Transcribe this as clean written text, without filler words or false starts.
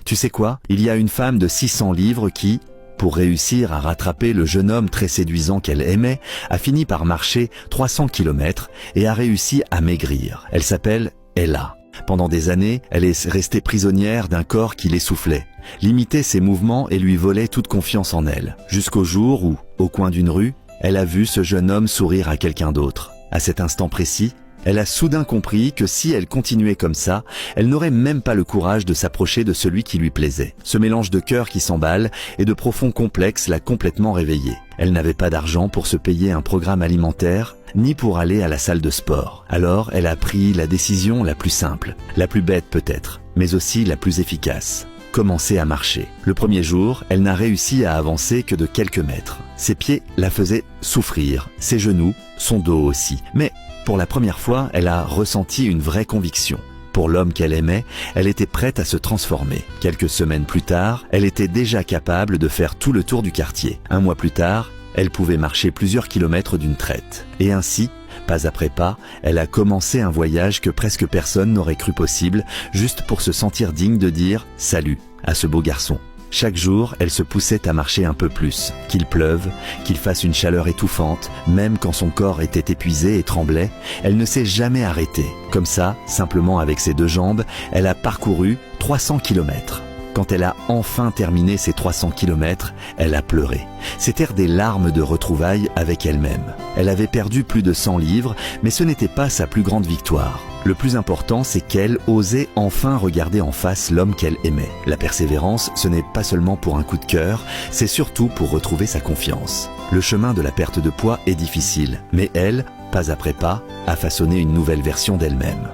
Tu sais quoi? Il y a une femme de 600 livres qui, pour réussir à rattraper le jeune homme très séduisant qu'elle aimait, a fini par marcher 300 kilomètres et a réussi à maigrir. Elle s'appelle Ella. Pendant des années, elle est restée prisonnière d'un corps qui l'essoufflait, limitait ses mouvements et lui volait toute confiance en elle. Jusqu'au jour où, au coin d'une rue, elle a vu ce jeune homme sourire à quelqu'un d'autre. À cet instant précis, elle a soudain compris que si elle continuait comme ça, elle n'aurait même pas le courage de s'approcher de celui qui lui plaisait. Ce mélange de cœur qui s'emballe et de profonds complexes l'a complètement réveillée. Elle n'avait pas d'argent pour se payer un programme alimentaire, ni pour aller à la salle de sport. Alors, elle a pris la décision la plus simple, la plus bête peut-être, mais aussi la plus efficace. Commencer à marcher. Le premier jour, elle n'a réussi à avancer que de quelques mètres. Ses pieds la faisaient souffrir, ses genoux, son dos aussi. Mais pour la première fois, elle a ressenti une vraie conviction. Pour l'homme qu'elle aimait, elle était prête à se transformer. Quelques semaines plus tard, elle était déjà capable de faire tout le tour du quartier. Un mois plus tard, elle pouvait marcher plusieurs kilomètres d'une traite. Et ainsi, pas après pas, elle a commencé un voyage que presque personne n'aurait cru possible, juste pour se sentir digne de dire « salut » à ce beau garçon. Chaque jour, elle se poussait à marcher un peu plus, qu'il pleuve, qu'il fasse une chaleur étouffante, même quand son corps était épuisé et tremblait, elle ne s'est jamais arrêtée. Comme ça, simplement avec ses deux jambes, elle a parcouru 300 kilomètres. Quand elle a enfin terminé ses 300 kilomètres, elle a pleuré. C'étaient des larmes de retrouvailles avec elle-même. Elle avait perdu plus de 100 livres, mais ce n'était pas sa plus grande victoire. Le plus important, c'est qu'elle osait enfin regarder en face l'homme qu'elle aimait. La persévérance, ce n'est pas seulement pour un coup de cœur, c'est surtout pour retrouver sa confiance. Le chemin de la perte de poids est difficile, mais elle, pas après pas, a façonné une nouvelle version d'elle-même.